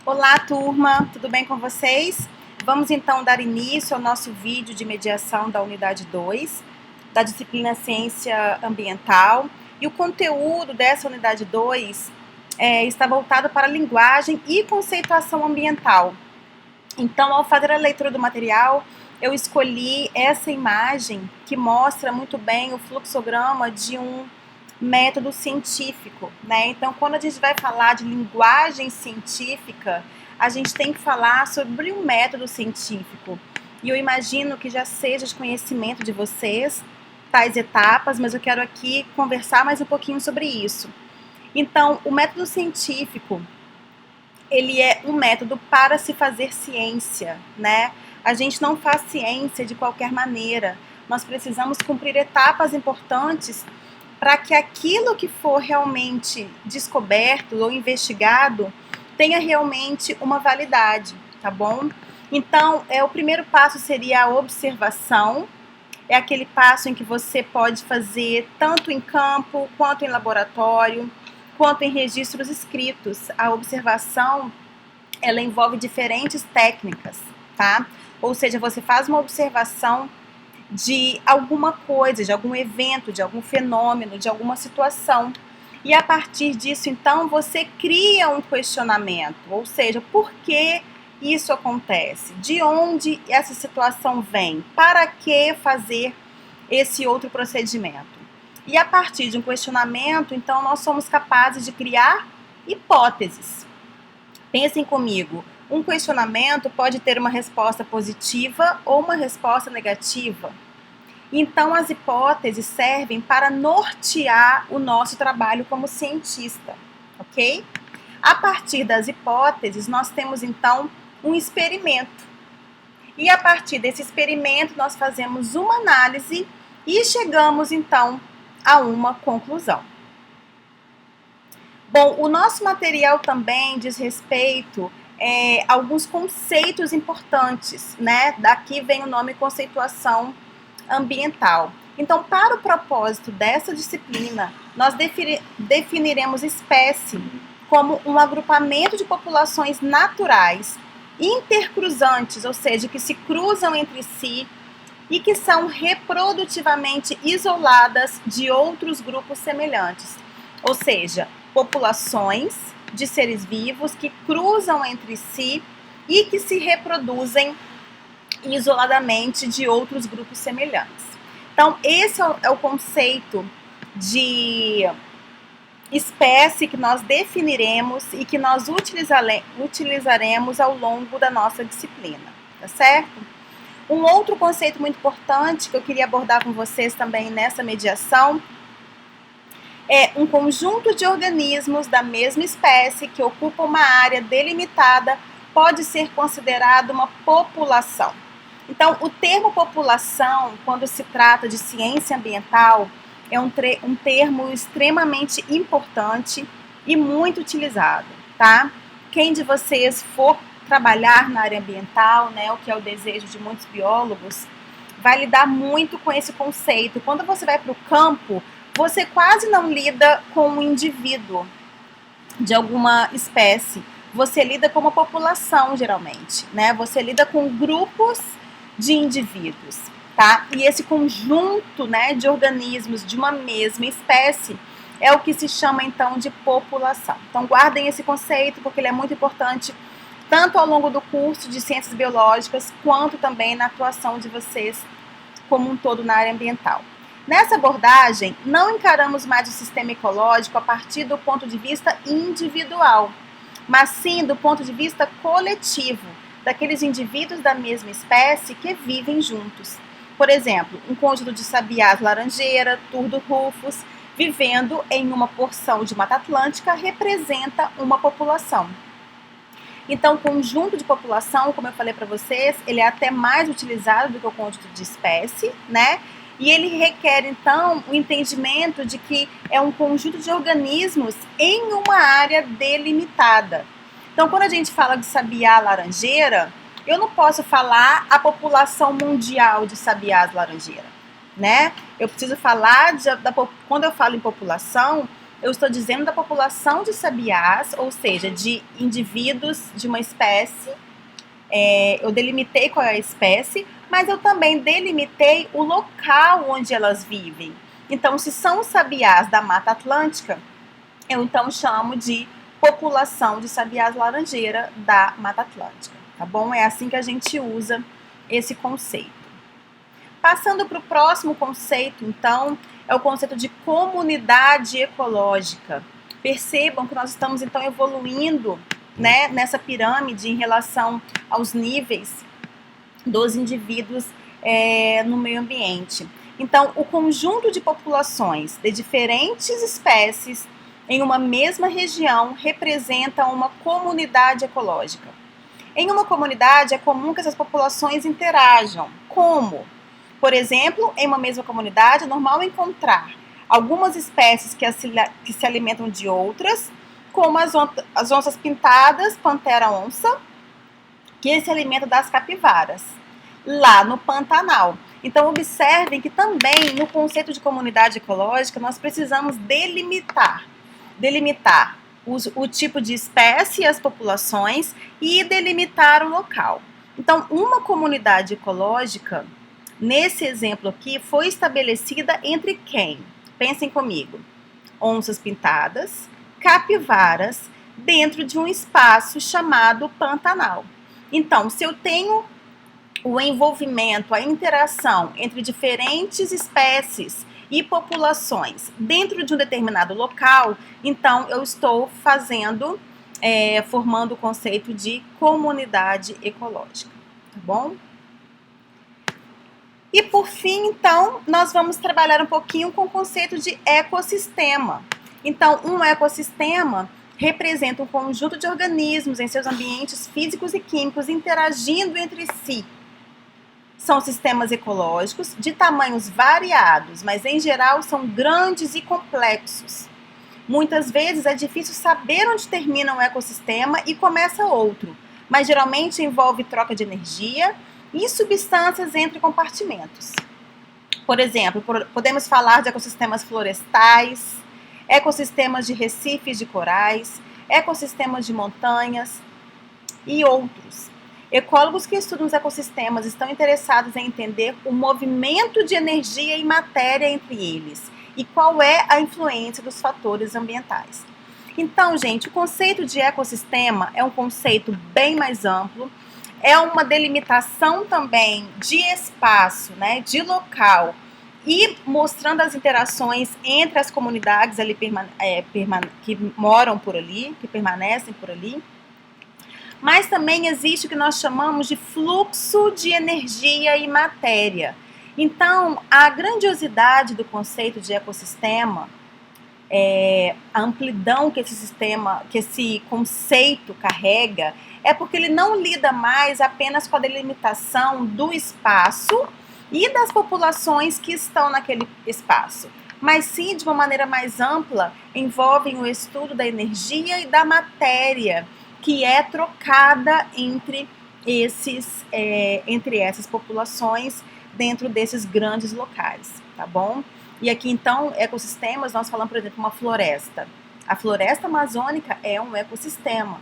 Olá, turma, tudo bem com vocês? Vamos então dar início ao nosso vídeo de mediação da unidade 2, da disciplina Ciência Ambiental. E o conteúdo dessa unidade 2 está voltado para a linguagem e conceituação ambiental. Então, ao fazer a leitura do material, eu escolhi essa imagem que mostra muito bem o fluxograma de um método científico, né? Então, quando a gente vai falar de linguagem científica, a gente tem que falar sobre um método científico. E eu imagino que já seja de conhecimento de vocês tais etapas, mas eu quero aqui conversar mais um pouquinho sobre isso. Então, o método científico, ele é um método para se fazer ciência, né? A gente não faz ciência de qualquer maneira. Nós precisamos cumprir etapas importantes para que aquilo que for realmente descoberto ou investigado tenha realmente uma validade, tá bom? Então, o primeiro passo seria a observação. É aquele passo em que você pode fazer tanto em campo, quanto em laboratório, quanto em registros escritos. A observação, ela envolve diferentes técnicas, tá? Ou seja, você faz uma observação de alguma coisa, de algum evento, de algum fenômeno, de alguma situação. E a partir disso, então, você cria um questionamento, ou seja, por que isso acontece? De onde essa situação vem? Para que fazer esse outro procedimento? E a partir de um questionamento, então, nós somos capazes de criar hipóteses. Pensem comigo, um questionamento pode ter uma resposta positiva ou uma resposta negativa. Então, as hipóteses servem para nortear o nosso trabalho como cientista, ok? A partir das hipóteses, nós temos, então, um experimento. E a partir desse experimento, nós fazemos uma análise e chegamos, então, a uma conclusão. Bom, o nosso material também diz respeito a alguns conceitos importantes, né? Daqui vem o nome conceituação ambiental. Então, para o propósito dessa disciplina, nós definiremos espécie como um agrupamento de populações naturais intercruzantes, ou seja, que se cruzam entre si e que são reprodutivamente isoladas de outros grupos semelhantes. Ou seja, populações de seres vivos que cruzam entre si e que se reproduzem isoladamente de outros grupos semelhantes. Então, esse é o conceito de espécie que nós definiremos e que nós utilizaremos ao longo da nossa disciplina, tá certo? Um outro conceito muito importante que eu queria abordar com vocês também nessa mediação é um conjunto de organismos da mesma espécie que ocupa uma área delimitada pode ser considerado uma população. Então, o termo população, quando se trata de ciência ambiental, é um termo extremamente importante e muito utilizado, tá? Quem de vocês for trabalhar na área ambiental, né, o que é o desejo de muitos biólogos, vai lidar muito com esse conceito. Quando você vai para o campo, você quase não lida com um indivíduo de alguma espécie. Você lida com uma população, geralmente, né? Você lida com grupos de indivíduos, tá? E esse conjunto, né, de organismos de uma mesma espécie é o que se chama, então, de população. Então, guardem esse conceito, porque ele é muito importante tanto ao longo do curso de Ciências Biológicas, quanto também na atuação de vocês como um todo na área ambiental. Nessa abordagem, não encaramos mais o sistema ecológico a partir do ponto de vista individual, mas sim do ponto de vista coletivo, daqueles indivíduos da mesma espécie que vivem juntos. Por exemplo, um conjunto de sabiás laranjeira, turdo-rufos, vivendo em uma porção de Mata Atlântica, representa uma população. Então, o conjunto de população, como eu falei para vocês, ele é até mais utilizado do que o conjunto de espécie, né? E ele requer, então, o entendimento de que é um conjunto de organismos em uma área delimitada. Então, quando a gente fala de sabiá laranjeira, eu não posso falar a população mundial de sabiás laranjeira, né? Eu preciso falar, quando eu falo em população, eu estou dizendo da população de sabiás, ou seja, de indivíduos de uma espécie. Eu delimitei qual é a espécie, mas eu também delimitei o local onde elas vivem. Então, se são sabiás da Mata Atlântica, eu então chamo de população de sabiás laranjeira da Mata Atlântica, tá bom? É assim que a gente usa esse conceito. Passando para o próximo conceito, então, é o conceito de comunidade ecológica. Percebam que nós estamos, então, evoluindo, né, nessa pirâmide em relação aos níveis dos indivíduos no meio ambiente. Então, o conjunto de populações de diferentes espécies em uma mesma região representa uma comunidade ecológica. Em uma comunidade, é comum que essas populações interajam. Como? Por exemplo, em uma mesma comunidade, é normal encontrar algumas espécies que se alimentam de outras, como as onças pintadas, pantera-onça, que se alimenta das capivaras, lá no Pantanal. Então, observem que também no conceito de comunidade ecológica nós precisamos delimitar o tipo de espécie e as populações e delimitar o local. Então, uma comunidade ecológica, nesse exemplo aqui, foi estabelecida entre quem? Pensem comigo. Onças pintadas, capivaras, dentro de um espaço chamado Pantanal. Então, se eu tenho o envolvimento, a interação entre diferentes espécies e populações dentro de um determinado local, então eu estou formando o conceito de comunidade ecológica, tá bom? E por fim, então, nós vamos trabalhar um pouquinho com o conceito de ecossistema. Então, um ecossistema representa um conjunto de organismos em seus ambientes físicos e químicos interagindo entre si. São sistemas ecológicos de tamanhos variados, mas em geral são grandes e complexos. Muitas vezes é difícil saber onde termina um ecossistema e começa outro, mas geralmente envolve troca de energia e substâncias entre compartimentos. Por exemplo, podemos falar de ecossistemas florestais, ecossistemas de recifes de corais, ecossistemas de montanhas e outros. Ecólogos que estudam os ecossistemas estão interessados em entender o movimento de energia e matéria entre eles e qual é a influência dos fatores ambientais. Então, gente, o conceito de ecossistema é um conceito bem mais amplo, é uma delimitação também de espaço, né, de local, e mostrando as interações entre as comunidades ali que moram por ali, que permanecem por ali. Mas também existe o que nós chamamos de fluxo de energia e matéria. Então, a grandiosidade do conceito de ecossistema, a amplidão que esse conceito carrega, é porque ele não lida mais apenas com a delimitação do espaço e das populações que estão naquele espaço, mas sim, de uma maneira mais ampla, envolvem o estudo da energia e da matéria que é trocada entre essas populações dentro desses grandes locais, tá bom? E aqui, então, ecossistemas, nós falamos, por exemplo, uma floresta. A floresta amazônica é um ecossistema.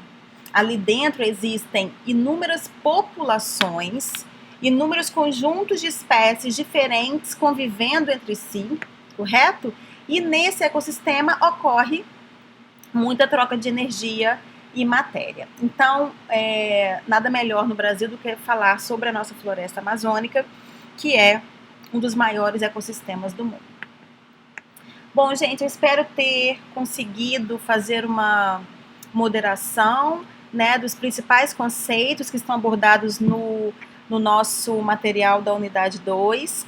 Ali dentro existem inúmeras populações, inúmeros conjuntos de espécies diferentes convivendo entre si, correto? E nesse ecossistema ocorre muita troca de energia e matéria. Então, nada melhor no Brasil do que falar sobre a nossa floresta amazônica, que é um dos maiores ecossistemas do mundo. Bom, gente, eu espero ter conseguido fazer uma moderação, né, dos principais conceitos que estão abordados no nosso material da unidade 2.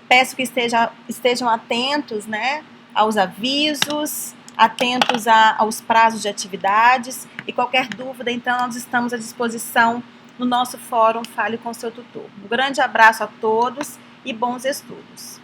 Peço que estejam atentos, né, aos avisos, atentos aos prazos de atividades, e qualquer dúvida, então, nós estamos à disposição no nosso fórum Fale com seu Tutor. Um grande abraço a todos e bons estudos.